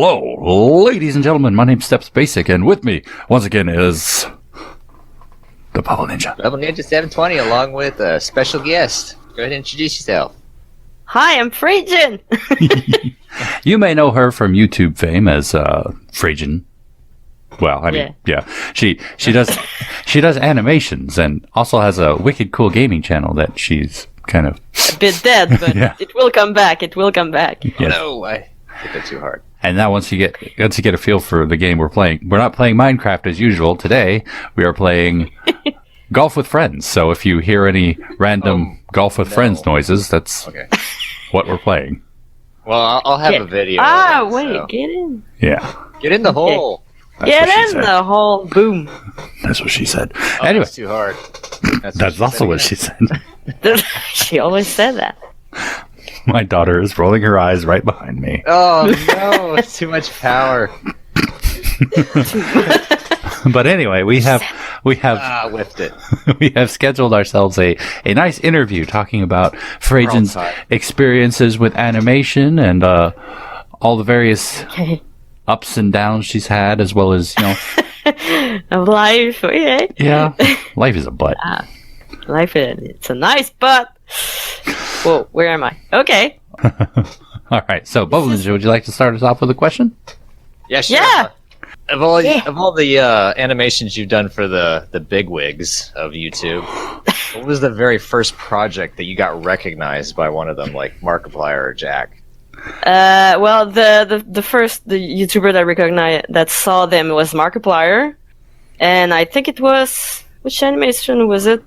Hello, ladies and gentlemen. My name's Steps Basic, and with me, once again, is the Bubble Ninja. Bubble Ninja 720, along with a special guest. Go ahead and introduce yourself. Hi, I'm Freyjinn. You may know her from YouTube fame as Freyjinn. Well, I mean, yeah. She does animations and also has a wicked cool gaming channel that she's kind of A bit dead, but it will come back. It will come back. Yes. No, I hit that too hard. And now once you get a feel for the game we're playing, we're not playing Minecraft as usual. Today we are playing Golf with Friends. So if you hear any random Golf with Friends noises, that's what we're playing. Well, I'll have a video. Get in. Yeah. Get in the hole. Get in the hole. Boom. That's what she said. Oh, anyway. That's too hard. That's also what she said. She always said that. My daughter is rolling her eyes right behind me. Oh, no. It's too much power. But anyway, we have whiffed it. we have scheduled ourselves a nice interview talking about Freyjinn's experiences with animation and all the various ups and downs she's had, as well as, Of life, yeah, life is a butt. Life it's a nice butt. Whoa, where am I? Okay. All right, so Bubble Ninja, would you like to start us off with a question? Yeah, sure. Yeah. Of all the animations you've done for the bigwigs of YouTube, what was the very first project that you got recognized by one of them, like Markiplier or Jack? Well, the first YouTuber that recognized that saw them was Markiplier, and I think it was, which animation was it?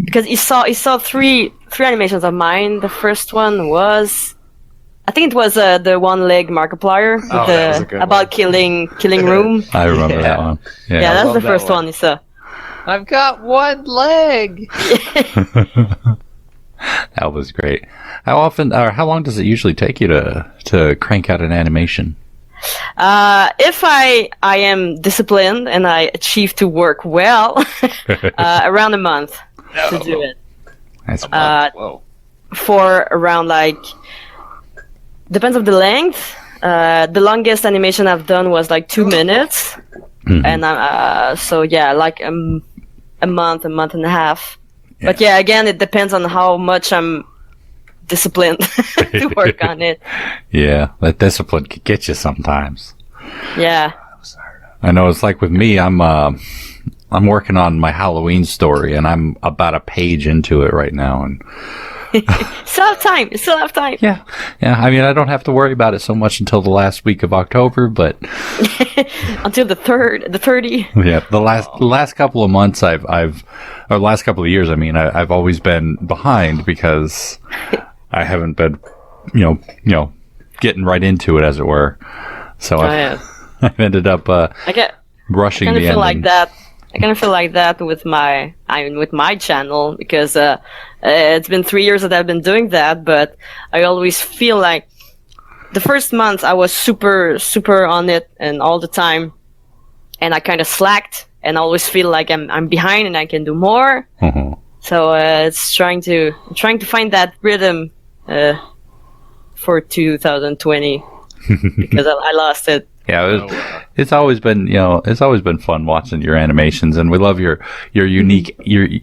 Because he saw three animations of mine. The first one was, I think it was the one-leg Markiplier about killing room. I remember that one. Yeah, that's the first one he saw. I've got one leg. That was great. How long does it usually take you to crank out an animation? If I am disciplined and I achieve to work well, around a month to do it. That's Whoa. For around, like, depends on the length. The longest animation I've done was like 2 minutes, and so yeah, like a month and a half. Yeah. But yeah, again, it depends on how much I'm disciplined to work on it. Yeah, that discipline could get you sometimes. Yeah. I know it's like with me, I'm working on my Halloween story, and I'm about a page into it right now, and Still have time. Yeah. I mean, I don't have to worry about it so much until the last week of October, but until the 30. Yeah, the last couple of months, or last couple of years, I mean, I've always been behind because I haven't been, getting right into it, as it were. So I've ended up rushing the ending. I kind of feel like that with my channel, because it's been 3 years that I've been doing that, but I always feel like the first month I was super on it and all the time, and I kind of slacked, and I always feel like I'm behind and I can do more. So it's trying to find that rhythm for 2020 because I lost it. Yeah, it's always been fun watching your animations, and we love your unique.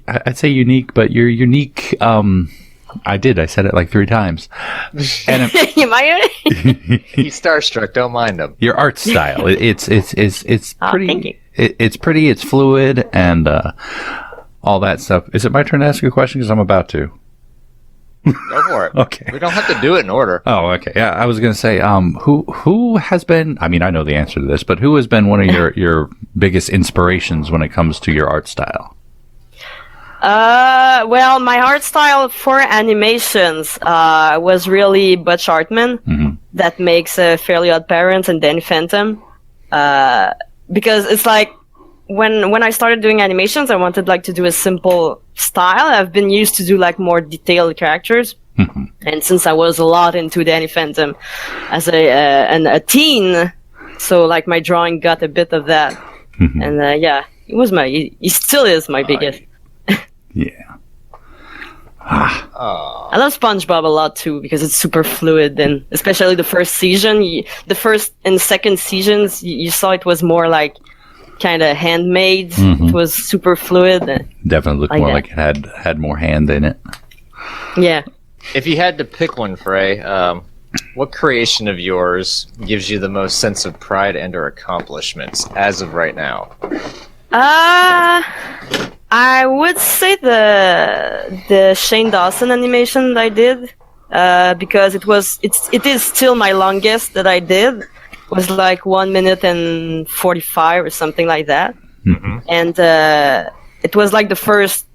I'd say unique, but your unique. I said it like 3 times. And you might. He's starstruck. Don't mind him. Your art style. It's pretty. Thank you. It's pretty. It's fluid and all that stuff. Is it my turn to ask you a question? Because I'm about to. Go for it. Okay. We don't have to do it in order. Oh, okay. Yeah, I was going to say, who has been? I mean, I know the answer to this, but who has been one of your biggest inspirations when it comes to your art style? Well, my art style for animations was really Butch Hartman, that makes Fairly Odd Parents and Danny Phantom, because it's like when I started doing animations, I wanted like to do a simple style. I've been used to do like more detailed characters, and since I was a lot into Danny Phantom as a teen, so like my drawing got a bit of that, and he still is my biggest. Yeah. I love SpongeBob a lot too because it's super fluid, and especially the first season, the first and second seasons, you saw it was more like kind of handmade. Mm-hmm. It was super fluid. Definitely looked more like it had more hand in it. Yeah. If you had to pick one, Frey, what creation of yours gives you the most sense of pride and/or accomplishments as of right now? I would say the Shane Dawson animation that I did, because it is still my longest that I did. It was like 1 minute and 45 or something like that, and it was like the first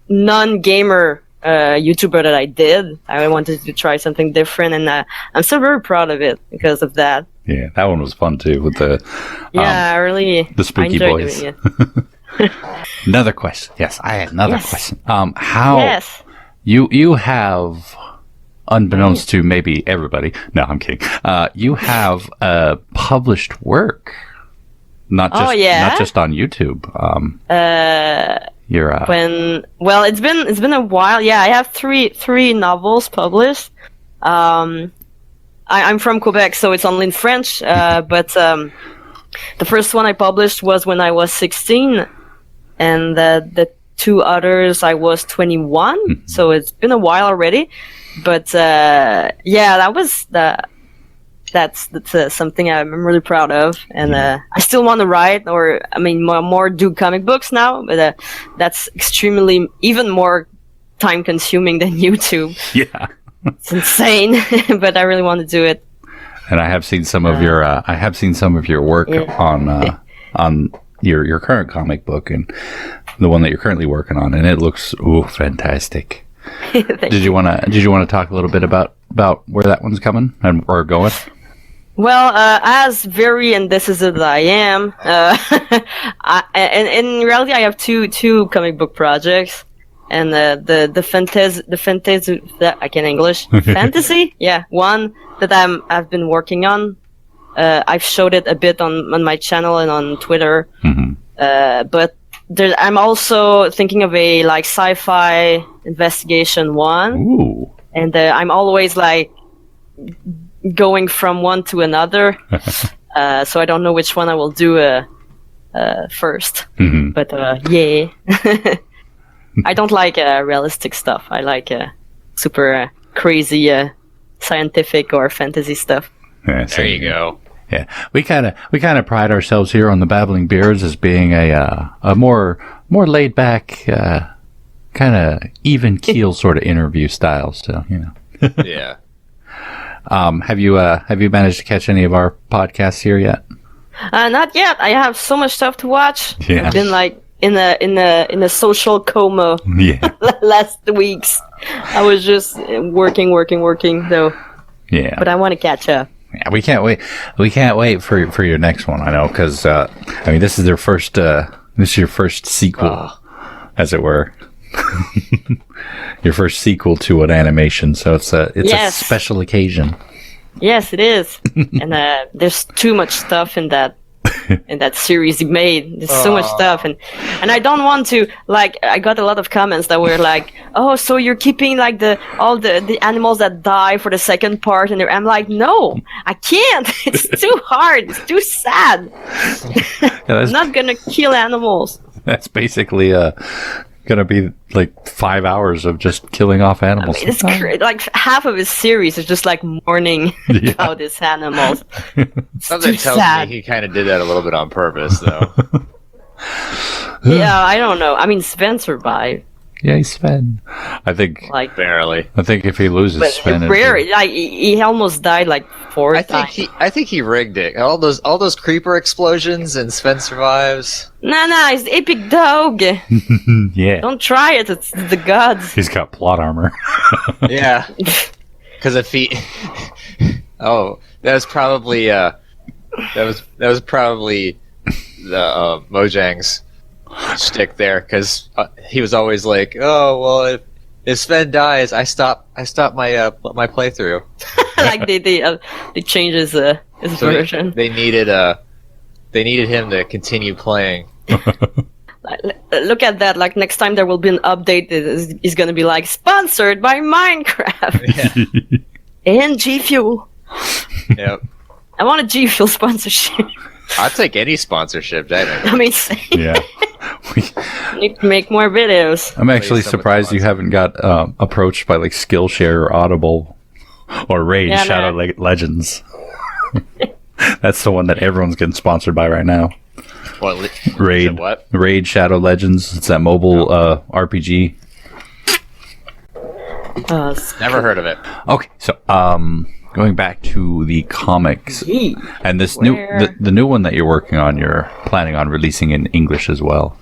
non-gamer YouTuber that I did. I wanted to try something different, and I'm still very proud of it because of that. Yeah, that one was fun too with the I really the spooky enjoyed boys. doing it. Another question. Yes, I had another Yes. question. How Yes. you have, unbeknownst to maybe everybody. No, I'm kidding. You have published work, not just not just on YouTube. You're It's been a while. Yeah, I have three novels published. I'm from Quebec, so it's only in French. But the first one I published was when I was 16, and the two others I was 21. So it's been a while already. But that's something I'm really proud of, and I still want to write, or I mean, more do comic books now. But that's extremely even more time consuming than YouTube. yeah. It's insane, but I really want to do it. And I have seen some of your work on your current comic book and the one that you're currently working on, and it looks fantastic. Did you want to talk a little bit about where that one's coming or going? Well, as very and this is it I am. And in reality, I have two comic book projects, and the fantasy that I can English fantasy, one that I've been working on. I've showed it a bit on my channel and on Twitter, but I'm also thinking of a like sci-fi investigation one. Ooh. And I'm always like going from one to another, so I don't know which one I will do first. But yeah, I don't like realistic stuff. I like super crazy scientific or fantasy stuff. Yeah, There you go. Yeah, we kind of pride ourselves here on the Babbling Beards as being a more laid back, kind of even keel sort of interview style. So Yeah. Have you managed to catch any of our podcasts here yet? Not yet. I have so much stuff to watch. Yeah. I've been like in a social coma Yeah. last weeks. I was just working though. Yeah. But I want to catch up. Yeah, we can't wait. We can't wait for your next one. I know, because this is their first. This is your first sequel, as it were. Your first sequel to an animation, so it's a special occasion. Yes, it is. And there's too much stuff in that series you made. There's so much stuff, and I don't want to like. I got a lot of comments that were like, "Oh, so you're keeping like all the animals that die for the second part?" And I'm like, "No, I can't. It's too hard. It's too sad. I'm not gonna kill animals." That's basically gonna be like 5 hours of just killing off animals. I mean, it's like half of his series is just like mourning about his animals. Something tells me he kind of did that a little bit on purpose, though. Yeah, I don't know. I mean, Sven survived. Yay, Sven! I think Barely. I think if he loses Sven, like he almost died like 4 times. I think he rigged it. All those creeper explosions and Sven survives. Nah, he's epic dog. yeah, Don't try it. It's the gods. he's got plot armor. Yeah. Because if he, that was probably the Mojang's shtick there, because he was always like, "Oh well, if Sven dies, I stop my playthrough." Like they changed his version. They needed him to continue playing. look at that. Like next time there will be an update that is going to be like sponsored by Minecraft and G Fuel. Yep. I want a G Fuel sponsorship. I'll take any sponsorship, David. I mean, Yeah. need to make more videos. I'm actually surprised you haven't got approached by like Skillshare or Audible or Raid Shadow Legends. That's the one that everyone's getting sponsored by right now. What? Raid. What? Raid Shadow Legends. It's that mobile RPG. Never heard of it. Okay, so going back to the comics and this the new one that you're working on, you're planning on releasing in English as well.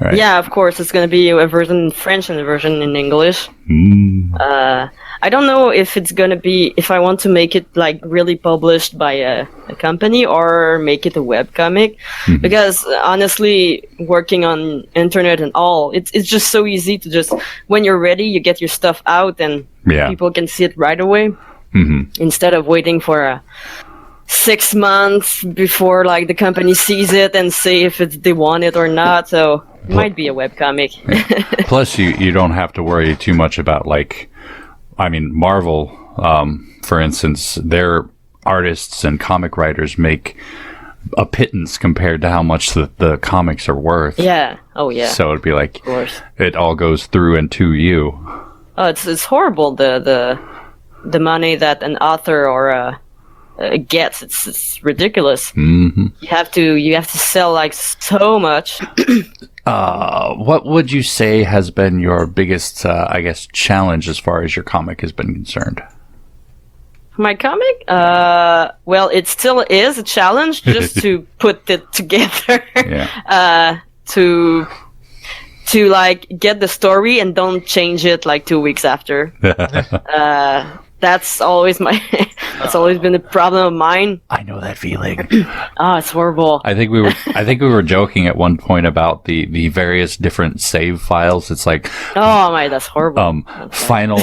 Right. Yeah, of course. It's going to be a version in French and a version in English. I don't know if it's going to be, if I want to make it like really published by a company or make it a webcomic. Because honestly, working on internet and all, it's just so easy to just, when you're ready, you get your stuff out and people can see it right away. Instead of waiting for 6 months before like the company sees it and say if they want it or not. So it might be a webcomic. Plus, you don't have to worry too much about like, I mean, Marvel, for instance, their artists and comic writers make a pittance compared to how much the comics are worth. Yeah. Oh yeah. So it'd be like, of course, it all goes through and to you. Oh, it's horrible the money that an author or gets. It's ridiculous. You have to sell like so much. What would you say has been your biggest, I guess, challenge as far as your comic has been concerned? My comic? Well, it still is a challenge just to put it together. To like get the story and don't change it like 2 weeks after. That's always that's always been a problem of mine. I know that feeling. Oh, it's horrible. I think we were joking at one point about the various different save files. It's like, oh my, that's horrible. Final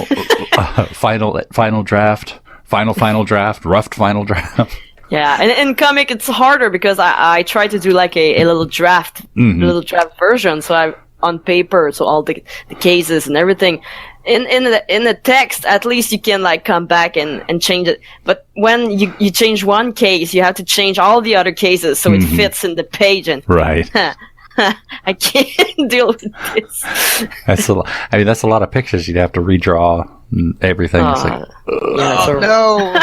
draft, final draft, rough final draft. Yeah, and in comic it's harder because I try to do like a little draft, version. So I on paper, so all the cases and everything. In the text, at least you can like come back and change it. But when you change one case, you have to change all the other cases so it fits in the page. And right, I can't deal with this. That's a lot. I mean, that's a lot of pictures you'd have to redraw and everything. It's like, no.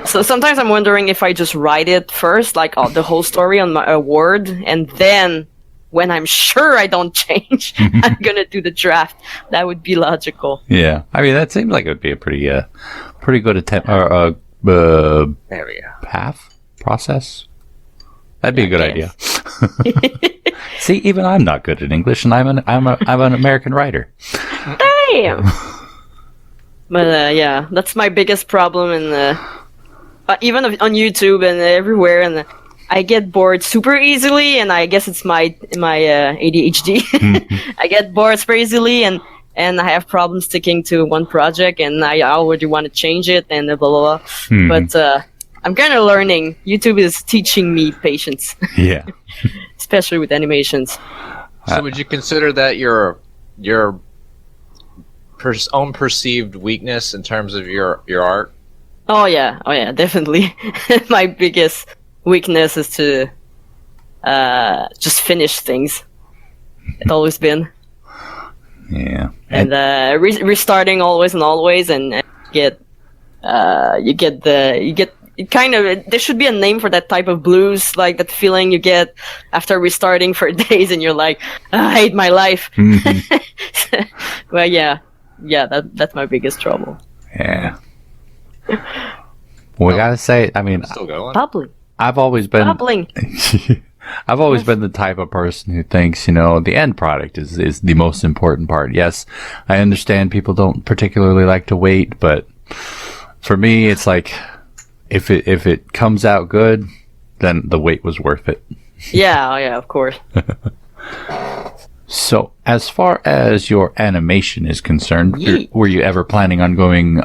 So sometimes I'm wondering if I just write it first, like the whole story on my Word, and then when I'm sure I don't change, I'm gonna do the draft. That would be logical. Yeah, I mean that seems like it would be a pretty good attempt or there we go. path process. That'd be a good idea. See, even I'm not good at English, and I'm an American writer. Damn. But yeah, that's my biggest problem in even on YouTube and everywhere, and I get bored super easily, and I guess it's my ADHD. I get bored super easily, and I have problems sticking to one project, and I already want to change it, and blah blah blah. But I'm kind of learning. YouTube is teaching me patience. Yeah, especially with animations. So, would you consider that your own perceived weakness in terms of your art? Oh yeah, definitely. My biggest weakness is to just finish things. It's always been. Yeah. And restarting always and always, and you get kind of, there should be a name for that type of blues, like that feeling you get after restarting for days, and you're like, I hate my life. Well, yeah, that's my biggest trouble. Yeah. We gotta say, I mean, still going. Babbling. I've always been Babbling. I've always been the type of person who thinks, the end product is the most important part. Yes, I understand people don't particularly like to wait, but for me, it's like if it comes out good, then the wait was worth it. Yeah, of course. So, as far as your animation is concerned, were you ever planning on going,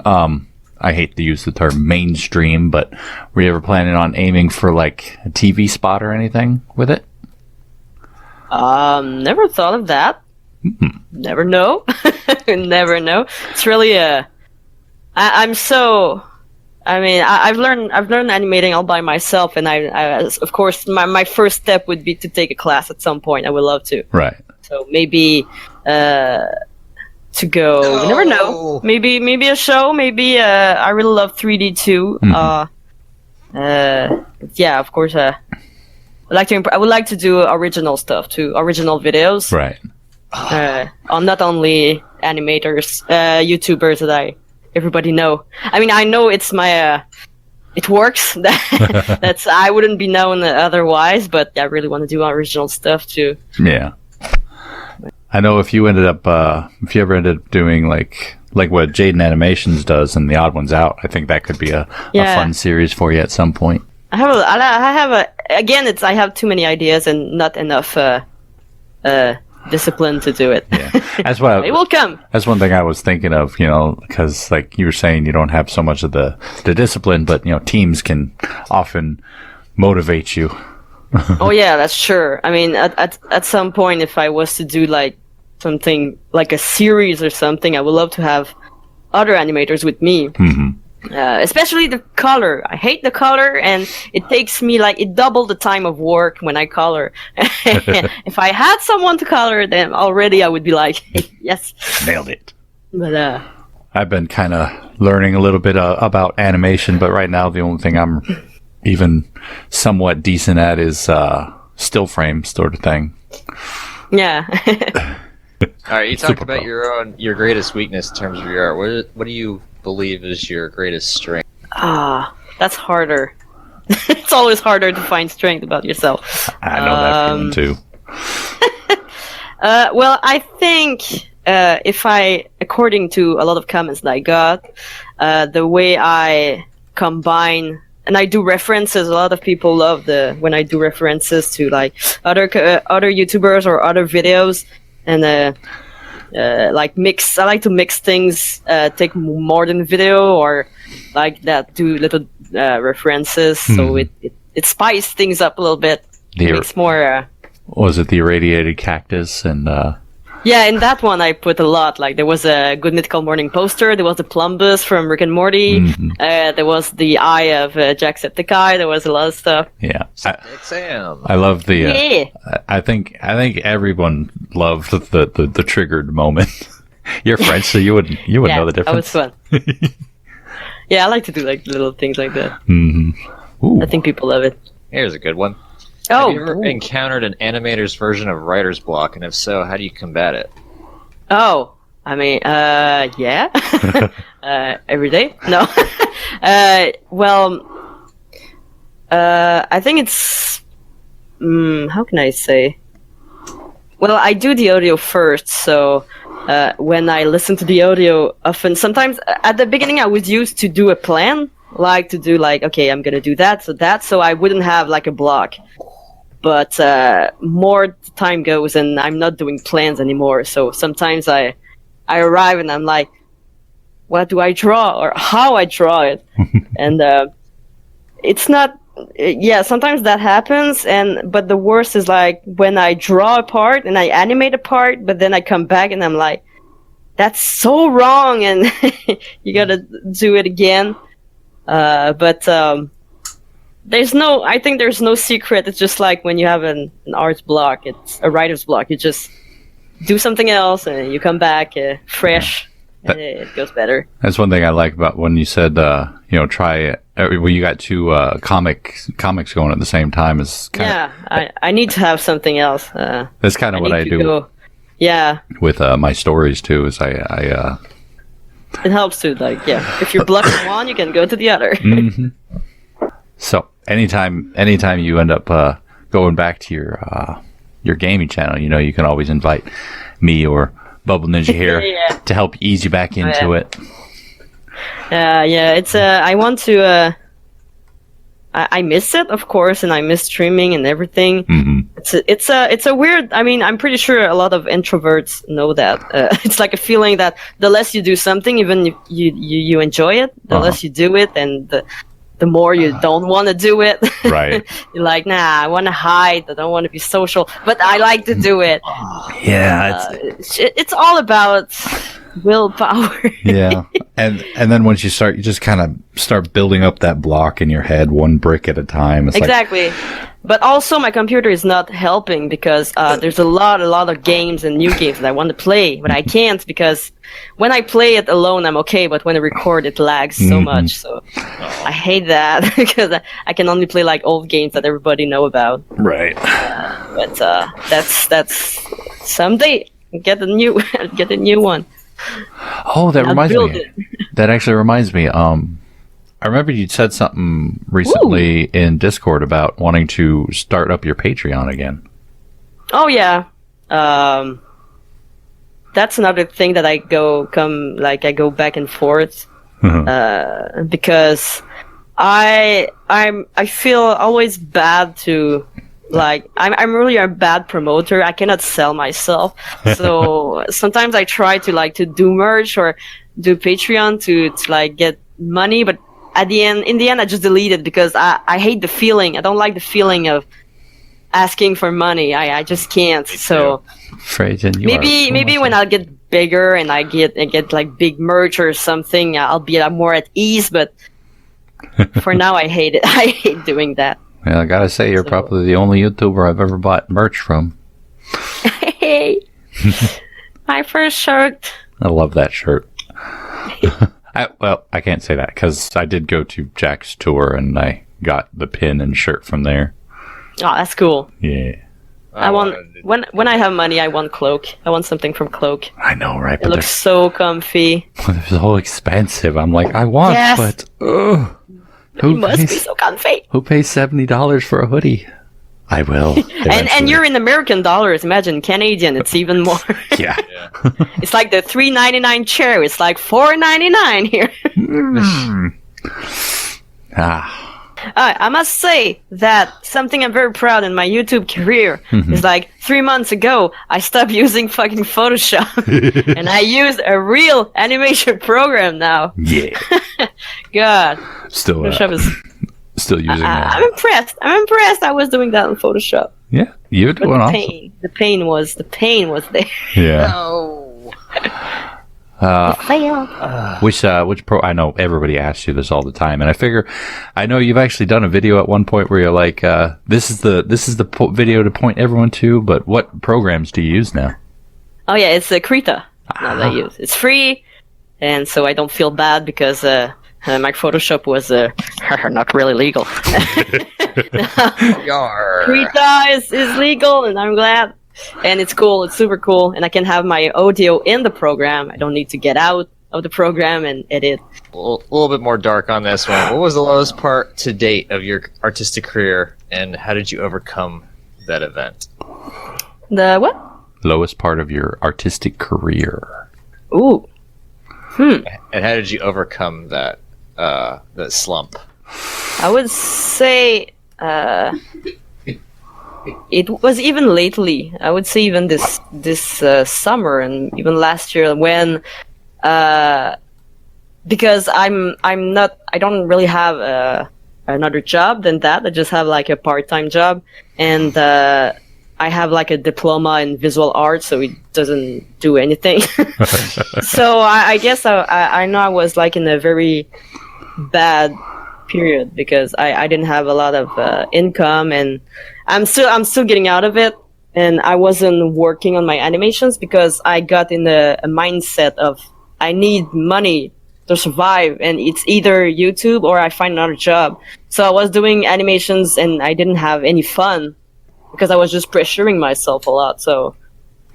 I hate to use the term mainstream, but were you ever planning on aiming for like a TV spot or anything with it? Never thought of that. Never know. Never know. It's really I'm so. I mean, I've learned animating all by myself, and of course, my first step would be to take a class at some point. I would love to. Right. So maybe to go. We never know. Maybe a show. Maybe I really love 3D too. Yeah, of course. I would like to do original stuff too, original videos. Right. On not only animators, YouTubers that everybody know. I mean, I know it's my. It works. That's I wouldn't be known otherwise, but I really want to do original stuff too. Yeah. I know if you ever ended up doing like what Jaden Animations does and The Odd Ones Out, I think that could be a fun series for you at some point. I have too many ideas and not enough discipline to do it. Yeah, that's what it will come. That's one thing I was thinking of, because like you were saying, you don't have so much of the discipline, but teams can often motivate you. Oh yeah, that's sure. I mean, at some point, if I was to do like something like a series or something, I would love to have other animators with me. Especially the color. I hate the color, and it takes me it doubled the time of work when I color. If I had someone to color, then already I would be like, yes, nailed it. But I've been kind of learning a little bit about animation, but right now the only thing I'm even somewhat decent at is still frame sort of thing. Yeah. All right, you talked about your greatest weakness in terms of your art. What do you believe is your greatest strength? That's harder. It's always harder to find strength about yourself. I know that feeling too. Well, I think according to a lot of comments that I got, the way I combine and I do references. A lot of people love when I do references to like other YouTubers or other videos, and mix. I like to mix things, take more than video or like that. Do little references, so it spices things up a little bit. It makes more. Was it the irradiated cactus and? Yeah, in that one I put a lot. Like there was a Good Mythical Morning poster. There was the Plumbus from Rick and Morty. There was the eye of Jacksepticeye. There was a lot of stuff. Yeah, Sam. I love the. Yeah. I think everyone loved the triggered moment. You're French, so you would know the difference. That was fun. Yeah, I like to do like little things like that. Ooh. I think people love it. Here's a good one. Oh, have you ever encountered an animator's version of writer's block, and if so, how do you combat it? Oh, I mean, yeah. Every day? No. Well, I think it's... how can I say? Well, I do the audio first, so when I listen to the audio, often, sometimes, at the beginning I was used to do a plan, like to do like, okay, I'm gonna do that, so I wouldn't have like a block. But more time goes and I'm not doing plans anymore. So sometimes I arrive and I'm like, what do I draw or how I draw it? And it's not, yeah, sometimes that happens. But the worst is like when I draw a part and I animate a part, but then I come back and I'm like, that's so wrong. And you gotta do it again. I think there's no secret. It's just like when you have an art's block, it's a writer's block. You just do something else and you come back fresh. And it goes better. That's one thing I like about when you said, try it. Well, you got two comics going at the same time. I need to have something else. That's kind of what I do. Yeah. With my stories too, is I it helps too. Like, yeah, if you're blocking one, you can go to the other. So anytime you end up going back to your gaming channel, you can always invite me or Bubble Ninja here to help ease you back into it. Yeah, it's I want to. I miss it, of course, and I miss streaming and everything. It's a weird. I mean, I'm pretty sure a lot of introverts know that. It's like a feeling that the less you do something, even if you enjoy it, the less you do it, and the more you don't want to do it. Right. You're like, nah, I want to hide. I don't want to be social, but I like to do it. Yeah. It's all about willpower. Yeah. And then once you start, you just kind of start building up that block in your head, one brick at a time. It's Exactly. But also my computer is not helping because there's a lot of games and new games that I want to play, but I can't because when I play it alone, I'm okay, but when I record, it lags so much. So I hate that because I can only play like old games that everybody know about. Right. But that's someday get a new one. Oh, that I'll reminds build me. it. That actually reminds me. I remember you said something recently in Discord about wanting to start up your Patreon again. Oh yeah, that's another thing that I go back and forth because I feel always bad to like I'm really a bad promoter. I cannot sell myself, so sometimes I try to do merch or do Patreon to like get money, but in the end, I just delete it because I hate the feeling. I don't like the feeling of asking for money. I just can't. So Freyjinn, maybe when I'll get bigger and I get like big merch or something, I'll be more at ease. But for now, I hate it. I hate doing that. Well, I gotta say, you're probably the only YouTuber I've ever bought merch from. Hey, my first shirt. I love that shirt. I can't say that because I did go to Jack's tour and I got the pin and shirt from there. Oh, that's cool. Yeah. I want when I have money, I want Cloak. I want something from Cloak. I know, right? It looks so comfy. They're so expensive. I'm like, I want, Yes. but It must be so comfy. who pays $70 for a hoodie? I will. And you're in American dollars. Imagine Canadian. It's even more. Yeah. It's like the $3.99 chair. It's like $4.99 here. I must say that something I'm very proud in my YouTube career is like 3 months ago, I stopped using fucking Photoshop and I use a real animation program now. Yeah. God. Still Photoshop is... Still using that. I'm impressed. I was doing that in Photoshop. Yeah, you're doing awesome. The pain was there. Yeah. No. Which pro? I know everybody asks you this all the time, and I figure, I know you've actually done a video at one point where you're like, "This is the video to point everyone to." But what programs do you use now? Oh yeah, it's Krita that I use. It's free, and so I don't feel bad because my Photoshop was not really legal. Krita is legal, and I'm glad. And it's cool. It's super cool, and I can have my audio in the program. I don't need to get out of the program and edit. A little bit more dark on this one. What was the lowest part to date of your artistic career, and how did you overcome that event? The what? Lowest part of your artistic career. Ooh. And how did you overcome that slump? I would say it was even lately. I would say even this summer and even last year when because I don't really have another job than that. I just have like a part-time job, and I have like a diploma in visual art, so it doesn't do anything. So I guess I know I was like in a very bad period because I didn't have a lot of income, and I'm still getting out of it. And I wasn't working on my animations because I got in a mindset of I need money to survive, and it's either YouTube or I find another job. So I was doing animations and I didn't have any fun because I was just pressuring myself a lot. So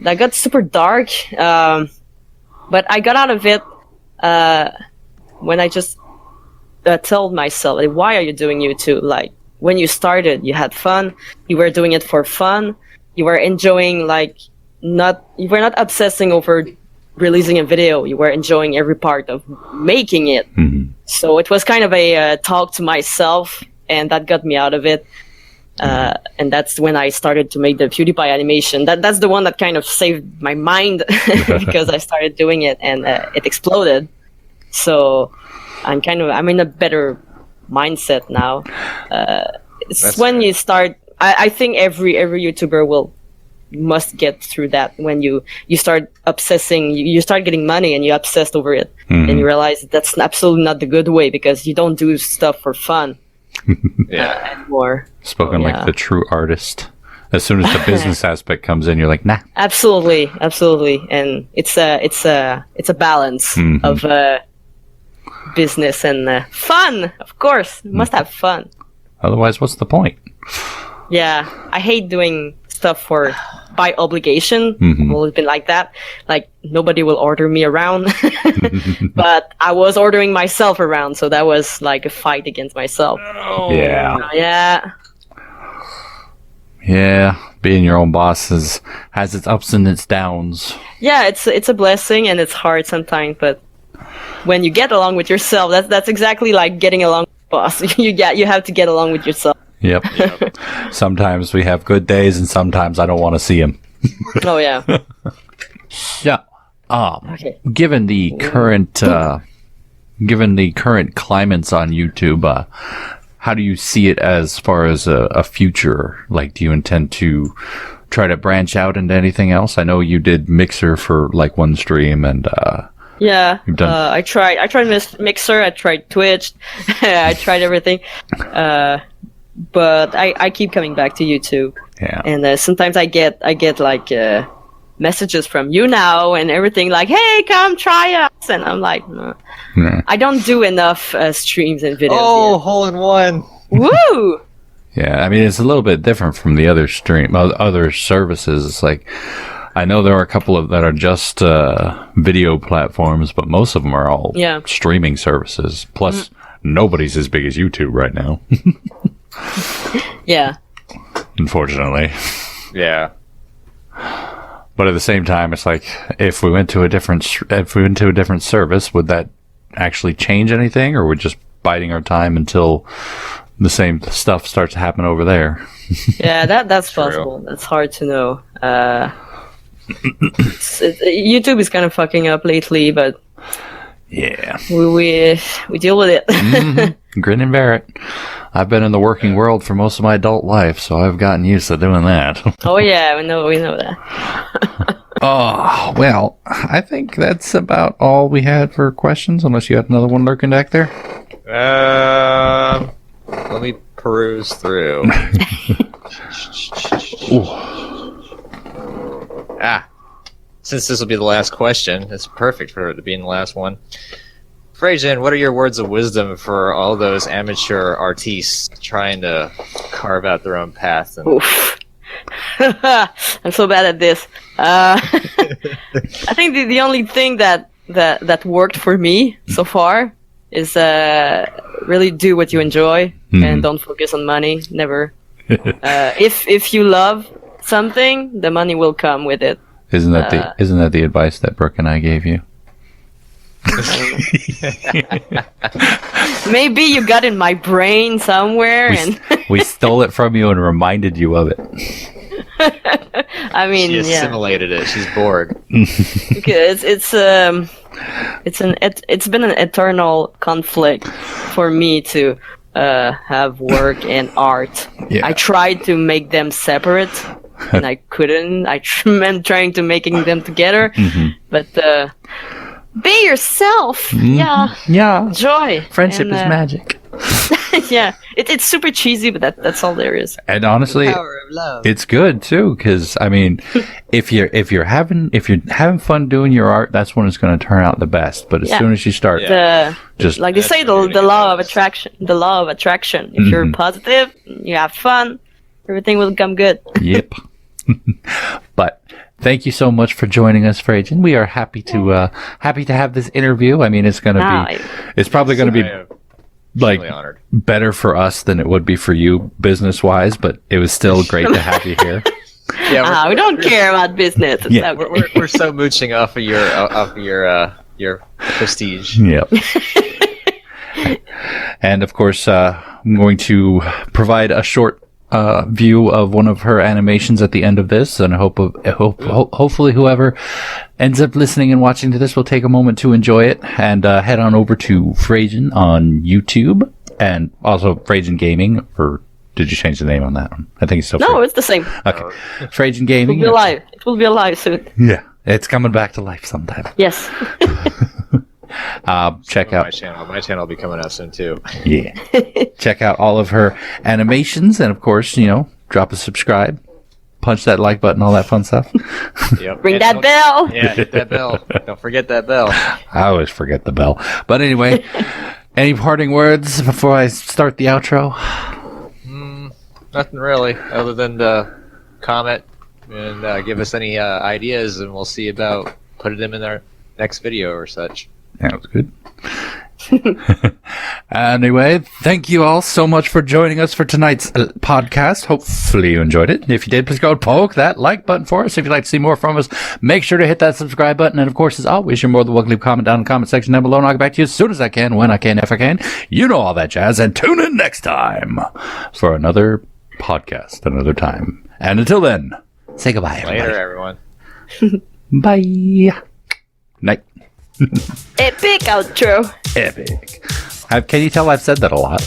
that got super dark. But I got out of it when I just told myself, like, why are you doing YouTube? Like, when you started, you had fun. You were doing it for fun. You were enjoying, like, you were not obsessing over releasing a video. You were enjoying every part of making it. Mm-hmm. So it was kind of a talk to myself, and that got me out of it. And that's when I started to make the PewDiePie animation. That's the one that kind of saved my mind because I started doing it and it exploded. So I'm in a better mindset now. It's That's when good. you start. I think every YouTuber must get through that when you start obsessing. You start getting money and you're obsessed over it, and you realize that's absolutely not the good way because you don't do stuff for fun anymore. Spoken Yeah. like the true artist. As soon as the business aspect comes in, you're like, nah. Absolutely, and it's a balance of business and fun. Of course, you must have fun. Otherwise, what's the point? Yeah, I hate doing stuff by obligation. I've always been like that. Like nobody will order me around, but I was ordering myself around, so that was like a fight against myself. Yeah. Yeah, Yeah. Being your own boss has its ups and its downs. yeah. It's a blessing and it's hard sometimes, but when you get along with yourself, that's exactly like getting along with your boss. You have to get along with yourself. Yep. Sometimes we have good days, and sometimes I don't want to see them. Oh yeah. Yeah. Okay. Given the current climates on YouTube, how do you see it as far as a future? Like, do you intend to try to branch out into anything else? I know you did Mixer for like one stream, and Yeah, You've done- I tried Mixer, I tried Twitch, I tried everything, but I keep coming back to YouTube, yeah. and sometimes I get like messages from you now and everything like, hey, come try us, and I'm like, no. Yeah. I don't do enough streams and videos. Oh, hole in one. Yet. Woo! Yeah, I mean, it's a little bit different from the other other services. It's like, I know there are a couple of that are just video platforms, but most of them are all Yeah. streaming services. Plus, nobody's as big as YouTube right now, Yeah, unfortunately. Yeah. But at the same time, it's like, if we went to a different service, would that actually change anything, or we're just biding our time until the same stuff starts to happen over there? yeah, that's True. possible. That's hard to know. YouTube is kind of fucking up lately, but Yeah. we deal with it. Grin and bear it. I've been in the working world for most of my adult life, so I've gotten used to doing that. Oh yeah, we know that. Oh, well, I think that's about all we had for questions, unless you had another one lurking back there. Let me peruse through. Since this will be the last question, it's perfect for it to be in the last one. Freyjinn, what are your words of wisdom for all those amateur artistes trying to carve out their own path? And Oof. I'm so bad at this. I think the only thing that worked for me so far is really do what you enjoy and don't focus on money. Never. If you love something, the money will come with it. Isn't that the advice that Brooke and I gave you? Maybe you got in my brain somewhere, and We stole it from you and reminded you of it. I mean, she yeah, assimilated it. She's Borg. because it's been an eternal conflict for me to have work and art. Yeah. I tried to make them separate, and I couldn't. I'm trying to making them together, but be yourself. Yeah, Yeah. joy. Friendship and, is magic. Yeah, it's super cheesy, but that's all there is. And honestly, Power of love. it's good too, because I mean, if you're having fun doing your art, that's when it's going to turn out the best. But as Yeah. soon as you start, just Like they say, the law of attraction. The law of attraction. If you're positive, you have fun, everything will come good. yep. But thank you so much for joining us, Freyjinn. We are happy to have this interview. I mean, it's going to it's probably going to be I am like extremely honored. better for us than it would be for you business wise, but it was still great to have you here. Yeah, We don't care about business. It's Yeah. okay. we're so mooching off of your prestige. Yep. And of course, I'm going to provide a short view of one of her animations at the end of this, and hopefully whoever ends up listening and watching to this will take a moment to enjoy it, and head on over to Freyjinn on YouTube And also Freyjinn Gaming, or did you change the name on that one? I think it's still No, it's the same. Okay. Freyjinn It Gaming. will be alive. It will be alive soon. Yeah. It's coming back to life sometime. Yes. Check My out. channel. My channel will be coming out soon too. Yeah. Check out all of her animations. And of course, drop a subscribe. Punch that like button, all that fun stuff. Yep. Ring And that don't- bell. Yeah, hit that bell. Don't forget that bell. I always forget the bell. But anyway, any parting words before I start the outro? Nothing really, other than to comment and give us any ideas, and we'll see about putting them in our next video or such. That was good. Anyway, thank you all so much for joining us for tonight's podcast. Hopefully you enjoyed it. If you did, please go and poke that like button for us. If you'd like to see more from us, make sure to hit that subscribe button. And of course, as always, you're more than welcome to leave a comment down in the comment section down below, and I'll get back to you as soon as I can, when I can, if I can. You know all that jazz. And tune in next time for another podcast, another time. And until then, say goodbye, everybody. Later, everyone. Bye. Night. Epic outro. Epic. Can you tell I've said that a lot?